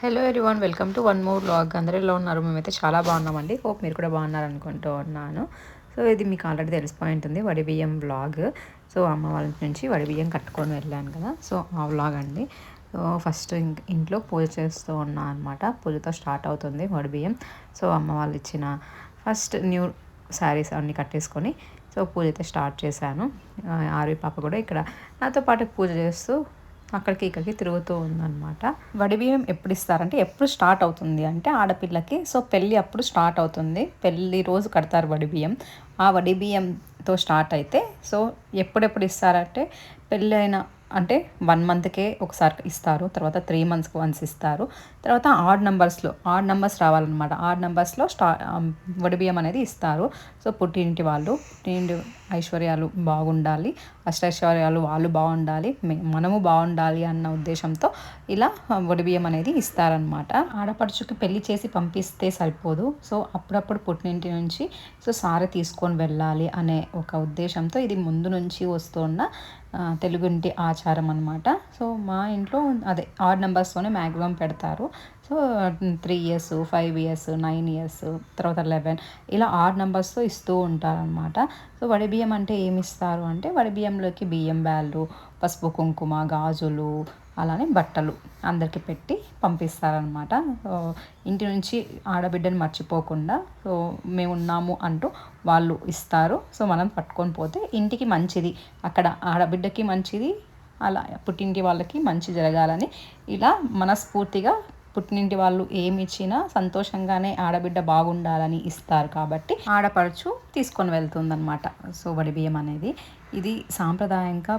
Hello everyone, welcome to one more vlog. అందరూ ఎలా ఉన్నారు? మేమైతే చాలా బాగున్నామండి. హోప్ మీరు కూడా బాగున్నారు అనుకుంటూ ఉన్నాను. సో ఇది మీకు ఆల్రెడీ తెలిసిపోయి ఉంటుంది, వడి బియ్యం వ్లాగ్. సో అమ్మ వాళ్ళ నుంచి వడి బియ్యం కట్టుకొని వెళ్ళాను కదా, సో ఆ వ్లాగ్ అండి. సో ఫస్ట్ ఇంట్లో పూజ చేస్తూ ఉన్నా అనమాట. పూజతో స్టార్ట్ అవుతుంది వడి బియ్యం. సో అమ్మ వాళ్ళు ఇచ్చిన ఫస్ట్ న్యూ శారీస్ అన్నీ కట్టేసుకొని సో పూజ అయితే స్టార్ట్ చేశాను. ఆర్వి పాప కూడా ఇక్కడ నాతో పాటు పూజ చేస్తూ అక్కడికి ఇక్కడికి తిరుగుతూ ఉందన్నమాట. వడిబియ్యం ఎప్పుడు ఇస్తారంటే, ఎప్పుడు స్టార్ట్ అవుతుంది అంటే ఆడపిల్లకి, సో పెళ్ళి అప్పుడు స్టార్ట్ అవుతుంది. పెళ్ళి రోజు కడతారు వడిబియ్యం. ఆ వడిబియ్యంతో స్టార్ట్ అయితే సో ఎప్పుడెప్పుడు ఇస్తారంటే, పెళ్ళి అయిన అంటే 1 మంత్కే ఒకసారి ఇస్తారు, తర్వాత 3 మంత్స్కి వన్స్ ఇస్తారు, తర్వాత ఆడ్ నెంబర్స్ రావాలన్నమాట. ఆడ్ నెంబర్స్లో వడిబియ్యం అనేది ఇస్తారు. సో పుట్టింటి వాళ్ళు, పుట్టింటి ఐశ్వర్యాలు బాగుండాలి, అష్టైశ్వర్యాలు వాళ్ళు బాగుండాలి, మనము బాగుండాలి అన్న ఉద్దేశంతో ఇలా వడిబియ్యం అనేది ఇస్తారనమాట. ఆడపడుచుకి పెళ్లి చేసి పంపిస్తే సరిపోదు, సో అప్పుడప్పుడు పుట్టినింటి నుంచి సో సారి తీసుకొని వెళ్ళాలి అనే ఒక ఉద్దేశంతో ఇది ముందు నుంచి వస్తున్న తెలుగుంటి ఆచారం అనమాట. సో మా ఇంట్లో అదే ఆడ్ నెంబర్స్తోనే మ్యాక్సిమం పెడతారు. సో 3 ఇయర్స్, 5 ఇయర్స్, 9 ఇయర్స్, తర్వాత 11 ఇలా ఆడ్ నెంబర్స్తో ఇస్తూ ఉంటారనమాట. సో వడిబియ్యం అంటే ఏమి ఇస్తారు అంటే, వడిబియ్యంలోకి బియ్యం బ్యాళ్ళు, పసుపు కుంకుమ, గాజులు, అలానే బట్టలు అందరికి పెట్టి పంపిస్తారనమాట. సో ఇంటి నుంచి ఆడబిడ్డని మర్చిపోకుండా సో మేము ఉన్నాము అంటూ వాళ్ళు ఇస్తారు. సో మనం పట్టుకొని పోతే ఇంటికి మంచిది, అక్కడ ఆడబిడ్డకి మంచిది, అలా పుట్టింటి వాళ్ళకి మంచి జరగాలని ఇలా మనస్ఫూర్తిగా పుట్టినింటి వాళ్ళు ఏమి ఇచ్చినా సంతోషంగానే ఆడబిడ్డ బాగుండాలని ఇస్తారు కాబట్టి ఆడపడుచు తీసుకొని వెళ్తుందనమాట. సో వడిబియ్యం అనేది ఇది సాంప్రదాయంగా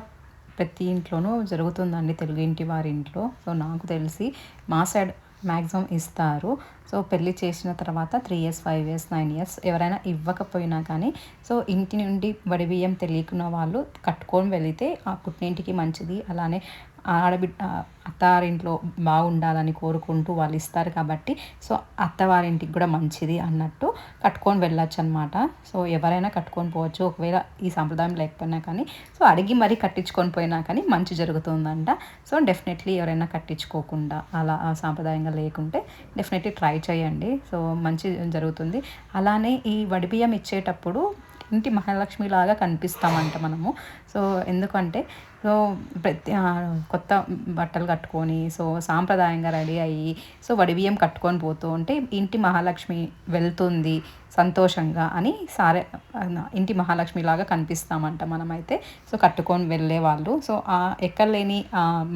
ప్రతి ఇంట్లోనూ జరుగుతుందండి, తెలుగు ఇంటి వారి ఇంట్లో. సో నాకు తెలిసి మా సైడ్ మ్యాక్సిమం ఇస్తారు. సో పెళ్ళి చేసిన తర్వాత 3 ఇయర్స్, 5 ఇయర్స్, 9 ఇయర్స్ ఎవరైనా ఇవ్వకపోయినా కానీ సో ఇంటి నుండి వడిబియ్యం తెలియకున్న వాళ్ళు కట్టుకొని వెళితే ఆ పుట్టినింటికి మంచిది, అలానే ఆడబిడ్డ అత్తారింట్లో బాగుండాలని కోరుకుంటూ వాళ్ళు ఇస్తారు కాబట్టి సో అత్తవారింటికి కూడా మంచిది అన్నట్టు కట్టుకొని వెళ్ళొచ్చు అనమాట. సో ఎవరైనా కట్టుకొని పోవచ్చు, ఒకవేళ ఈ సాంప్రదాయం లేకపోయినా కానీ సో అడిగి మరీ కట్టించుకొని పోయినా కానీ మంచి జరుగుతుందంట. సో డెఫినెట్లీ ఎవరైనా కట్టించుకోకుండా అలా సాంప్రదాయంగా లేకుంటే డెఫినెట్లీ ట్రై చేయండి. సో మంచి జరుగుతుంది. అలానే ఈ వడిబియ్యం ఇచ్చేటప్పుడు ఇంటి మహాలక్ష్మిలాగా కనిపిస్తామంట మనము. సో ఎందుకంటే సో ప్రతి కొత్త బట్టలు కట్టుకొని సో సాంప్రదాయంగా రెడీ అయ్యి సో వడిబియ్యం కట్టుకొని పోతూ ఉంటే ఇంటి మహాలక్ష్మి వెళ్తుంది సంతోషంగా అని ఇంటి మహాలక్ష్మిలాగా కనిపిస్తామంట మనమైతే. సో కట్టుకొని వెళ్ళే వాళ్ళు సో ఎక్కలేని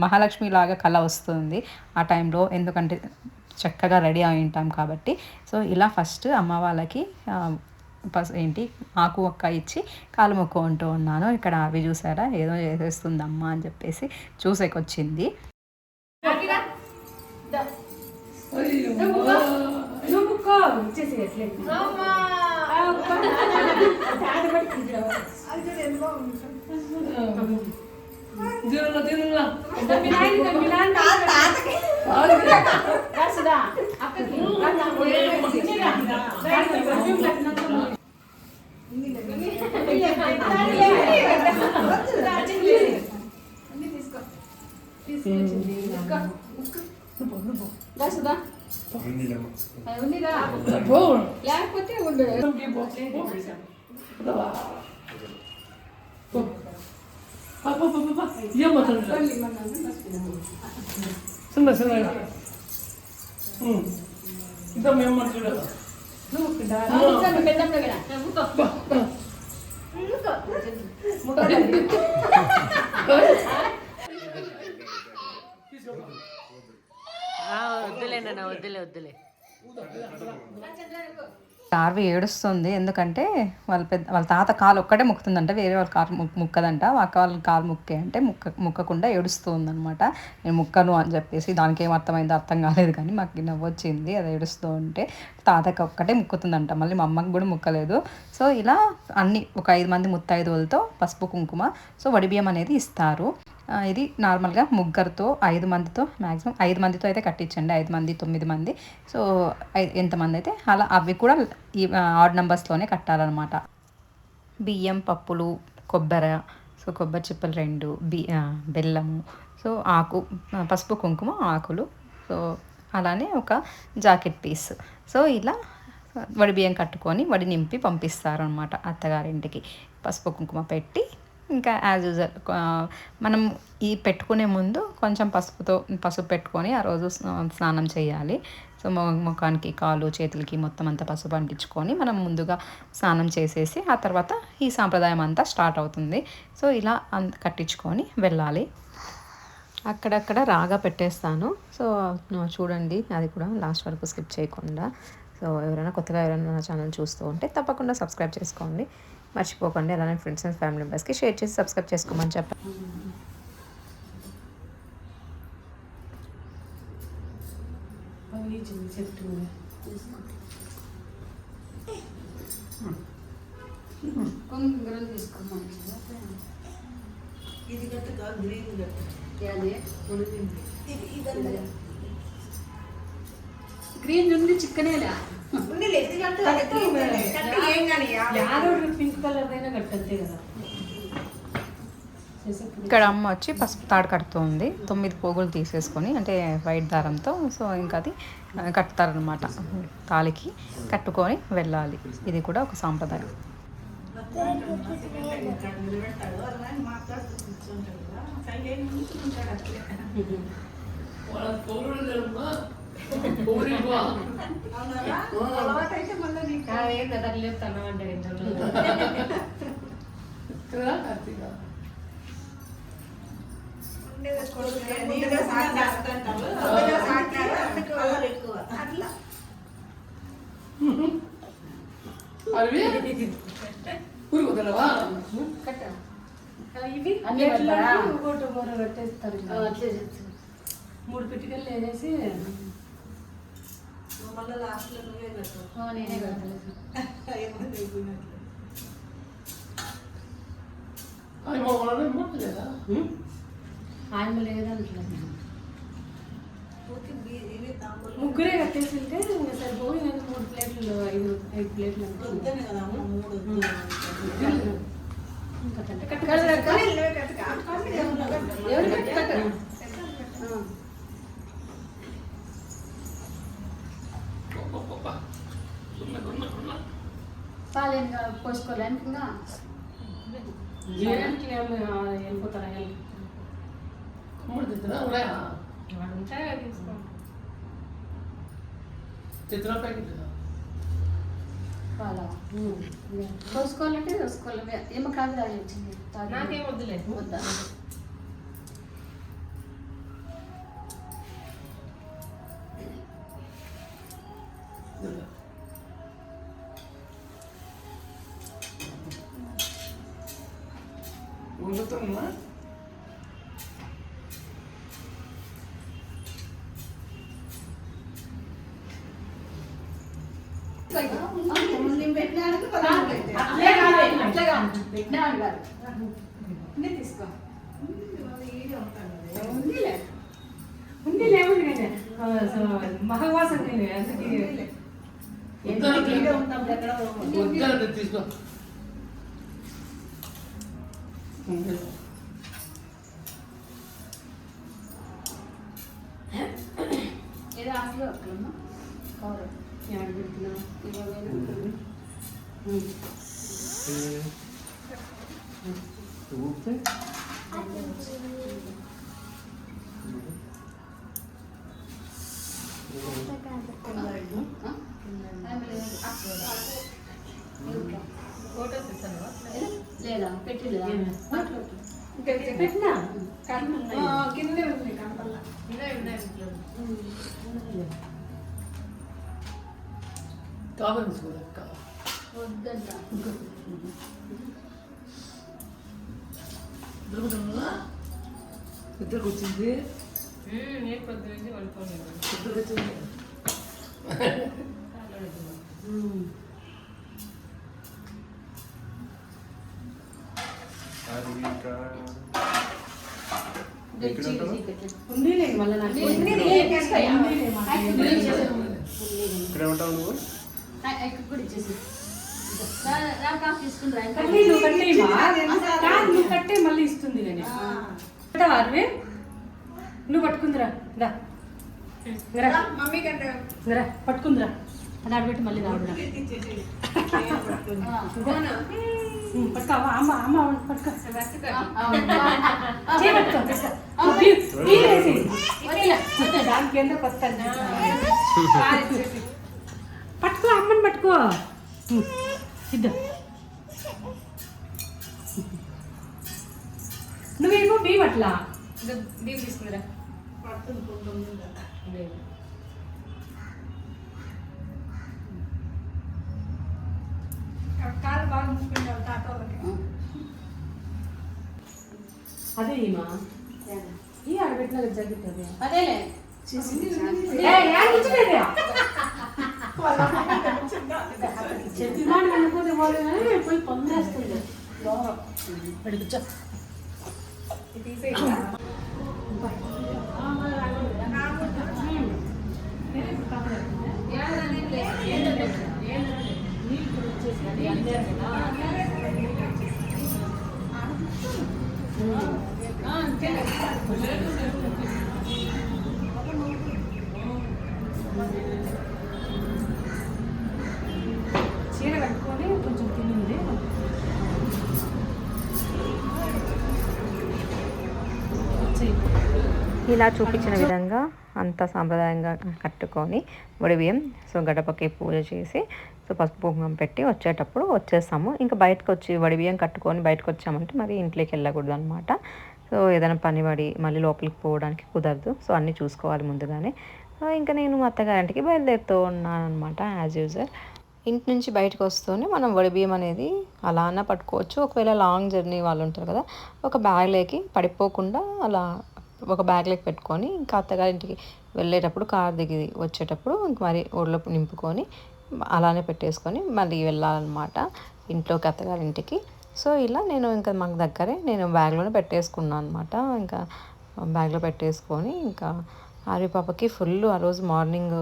మహాలక్ష్మిలాగా కళ వస్తుంది ఆ టైంలో, ఎందుకంటే చక్కగా రెడీ అయి ఉంటాం కాబట్టి. సో ఇలా ఫస్ట్ అమ్మ వాళ్ళకి ఆకు ఒక్క ఇచ్చి కాలు మొక్కుంటూ ఉన్నాను. ఇక్కడ అవి చూసారా, ఏదో చేసేస్తుందమ్మా అని చెప్పేసి చూసేకొచ్చింది. లేకపోతే వద్దులే. ఆర్వి ఏడుస్తుంది, ఎందుకంటే వాళ్ళ తాత కాలు ఒక్కటే ముక్కుతుందంట, వేరే వాళ్ళ కాలు ముక్కదంట. అక్క వాళ్ళ కాలు ముక్కే అంటే ముక్కకుండా ఏడుస్తూ ఉందనమాట. నేను ముక్కను అని చెప్పేసి, దానికి ఏం అర్థమైందో అర్థం కాలేదు కానీ మాకు నవ్వొచ్చింది అది ఏడుస్తూ ఉంటే. తాతకి ఒక్కటే ముక్కుతుందంట, మళ్ళీ మా అమ్మకి కూడా ముక్కలేదు. సో ఇలా అన్ని ఒక 5 మంది ముత్తైదువులతో పసుపు కుంకుమ సో వడిబియ్యం అనేది ఇస్తారు. ఇది నార్మల్గా ముగ్గురితో 5 మందితో మ్యాక్సిమం 5 మందితో అయితే కట్టించండి, 5 మంది 9 మంది సో ఎంతమంది అయితే అలా అవి కూడా ఈ ఆడ్ నెంబర్స్లోనే కట్టాలన్నమాట. బియ్యం, పప్పులు, కొబ్బరి, సో కొబ్బరి చిప్పలు 2, బెల్లము, సో ఆకు, పసుపు కుంకుమ, ఆకులు, సో అలానే ఒక జాకెట్ పీస్. సో ఇలా వడిబియ్యం కట్టుకొని వడి నింపి పంపిస్తారు అనమాట అత్తగారింటికి. పసుపు కుంకుమ పెట్టి ఇంకా యాజ్ యూజువల్ మనం ఈ పెట్టుకునే ముందు కొంచెం పసుపు పెట్టుకొని ఆ రోజు స్నానం చేయాలి. సో ముఖానికి కాళ్ళు చేతులకి మొత్తం అంతా పసుపు అంటించుకొని మనం ముందుగా స్నానం చేసేసి ఆ తర్వాత ఈ సాంప్రదాయం అంతా స్టార్ట్ అవుతుంది. సో ఇలా కట్టించుకొని వెళ్ళాలి. అక్కడక్కడ రాగా పెట్టేస్తాను. సో చూడండి, అది కూడా లాస్ట్ వరకు స్కిప్ చేయకుండా. సో కొత్తగా ఎవరైనా నా ఛానల్ చూస్తూ ఉంటే తప్పకుండా సబ్స్క్రైబ్ చేసుకోండి, మర్చిపోకండి. అలానే ఫ్రెండ్స్ అండ్ ఫ్యామిలీ మెంబర్స్కి షేర్ చేసి సబ్స్క్రైబ్ చేసుకోమని చెప్పండి. గ్రీన్ ఉంది చిక్కనేలా పింక్ కలర్ అయినా కట్టంతే కదా. ఇక్కడ అమ్మ వచ్చి పసుపు తాడు కడుతుంది. 9 పోగులు తీసేసుకొని అంటే వైట్ దారంతో. సో ఇంకా అది కట్టుతారనమాట. తాళికి కట్టుకొని వెళ్ళాలి. ఇది కూడా ఒక సాంప్రదాయం. ఇవి 3 పిటికలు వేసేసి నేనే కడతలేదు. ఆయన లేదంటే ముగ్గురే కట్టేసి వెళ్తే సరిపోయి. నేను 3 ప్లేట్లు 5 ప్లేట్లు పాలేం పోసుకోలేని ఇంకా వెళ్ళిపోతారా పోసుకోవాలంటే పోసుకోవాలి. ఏమో కాదు వచ్చింది నాకేం వద్దులేదు. వద్దా తీసుకో ఉంది లేవుంది కదా మహవాసం తీసుకో. ఏదో ఆశలో అక్కడమ్మా కవర్ యాడ్ పెడుతున్నా లేదా పెట్టిలేదా పెట్టినా కిందే ఉంది కంపల్లా వద్దంట ఇద్దరికి వచ్చింది. పొద్దు నుంచి పడుకోలేదు. ఇద్దరికి వచ్చింది. ఇక్కడ ఉంటావు నువ్వు? నువ్వు కట్టే మళ్ళీ ఇస్తుంది కానీ నువ్వు పట్టుకుందిరా ఇంగరా పట్టుకుందిరా అది ఆడబెట్టి మళ్ళీ రావురా పట్టుకో అమ్మ అమ్మ పట్టుకో దానికి ఎందుకు వస్తాను పట్టుకో అమ్మని పట్టుకో ఇద్దా నువ్వేమో బీవ్ అట్లా బీవ్ తీసుకురా కాలు బాగా మూసుకుంటావు తాతోళ్ళకి అదే ఈమా ఈ ఆడబెట్టిన జరుగుతుంది అదేలే చెప్పిమాట అనుకోతే పోలే కానీ పోయి పొందేస్తుంది అడిగిచ్చా చీర కట్టుకొని కొంచెం తినింది ఇలా చూపించిన విధంగా అంత సాంప్రదాయంగా కట్టుకొని వడిబియ్యం సో గడపకి పూజ చేసి సో పసుపు కుంకుమ పెట్టి వచ్చేటప్పుడు వచ్చేస్తాము. ఇంకా బయటకు వచ్చి వడిబియ్యం కట్టుకొని బయటకు వచ్చామంటే మరి ఇంట్లోకి వెళ్ళకూడదు అనమాట. సో ఏదైనా పని పడి మళ్ళీ లోపలికి పోవడానికి కుదరదు. సో అన్నీ చూసుకోవాలి ముందుగానే. ఇంకా నేను మా అత్తగారింటికి బయలుదేరుతూ ఉన్నాను అనమాట యాజ్ యూజువల్. ఇంటి నుంచి బయటకు వస్తూనే మనం వడిబియ్యం అనేది అలానే పట్టుకోవచ్చు. ఒకవేళ లాంగ్ జర్నీ వాళ్ళు ఉంటారు కదా, ఒక బ్యాగ్లోకి పడిపోకుండా అలా ఒక బ్యాగ్లోకి పెట్టుకొని ఇంకా అత్తగారింటికి వెళ్ళేటప్పుడు కార్ దిగి వచ్చేటప్పుడు ఇంక మరి ఒడిలో నింపుకొని అలానే పెట్టేసుకొని మళ్ళీ వెళ్ళాలన్నమాట ఇంట్లోకి అత్తగారింటికి. సో ఇలా నేను ఇంకా మాకు దగ్గరే నేను బ్యాగ్లోనే పెట్టేసుకున్నాను అనమాట. ఇంకా బ్యాగ్లో పెట్టేసుకొని ఇంకా ఆర్వి పాపకి ఫుల్ ఆ రోజు మార్నింగ్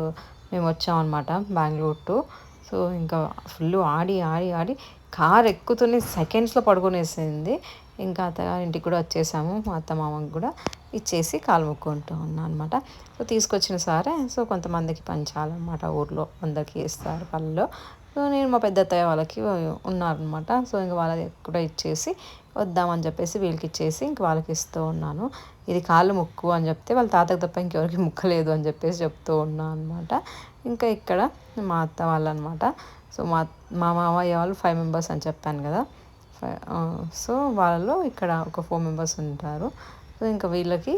మేము వచ్చామన్నమాట బెంగళూరు టు. సో ఇంకా ఫుల్ ఆడి ఆడి ఆడి కార్ ఎక్కుతూనే సెకండ్స్లో పడుకునేసింది. ఇంకా అత్తగారింటికి కూడా వచ్చేసాము. మా అత్త మామకి కూడా ఇచ్చేసి కాలు మొక్కుంటూ ఉన్నాను అనమాట. సో తీసుకొచ్చిన సారే సో కొంతమందికి పంచాలన్నమాట, ఊర్లో అందరికీ ఇస్తారు పళ్ళలో. సో నేను మా పెద్ద అత్తయ్య వాళ్ళకి ఉన్నారనమాట. సో ఇంకా వాళ్ళకి కూడా ఇచ్చేసి వద్దామని చెప్పేసి వీళ్ళకి ఇచ్చేసి ఇంక వాళ్ళకి ఇస్తూ ఉన్నాను. ఇది కాళ్ళు ముక్కు అని చెప్తే వాళ్ళ తాతకు తప్ప ఇంకెవరికి ముక్కలేదు అని చెప్పేసి చెప్తూ ఉన్నాను అనమాట. ఇంకా ఇక్కడ మా అత్త వాళ్ళు అనమాట. సో మా మామయ్య వాళ్ళు 5 మెంబర్స్ అని చెప్పాను కదా. సో వాళ్ళలో ఇక్కడ ఒక 4 మెంబర్స్ ఉంటారు. సో ఇంకా వీళ్ళకి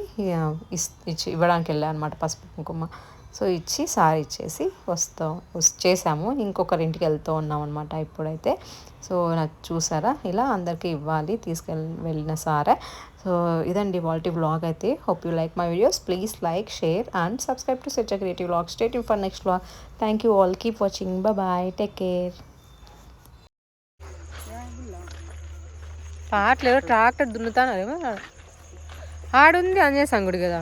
ఇవ్వడానికి వెళ్ళాను అనమాట పసుపు కుంకుమ. సో ఇచ్చి సారీ ఇచ్చేసి చేసాము. ఇంకొకరింటికి వెళ్తూ ఉన్నాం అనమాట ఇప్పుడైతే. సో నాకు చూసారా ఇలా అందరికీ ఇవ్వాలి వెళ్ళిన సారే. సో ఇదండి వాల్టీ వ్లాగ్ అయితే. Hope you like my videos. Please like, share and subscribe to such a creative vlog. Stay tuned for next vlog. Thank you all. Keep watching. Bye. Take care. పాటలు ట్రాక్టర్ దున్నుతాను ఆడుంది అంజేసాం గుడి కదా.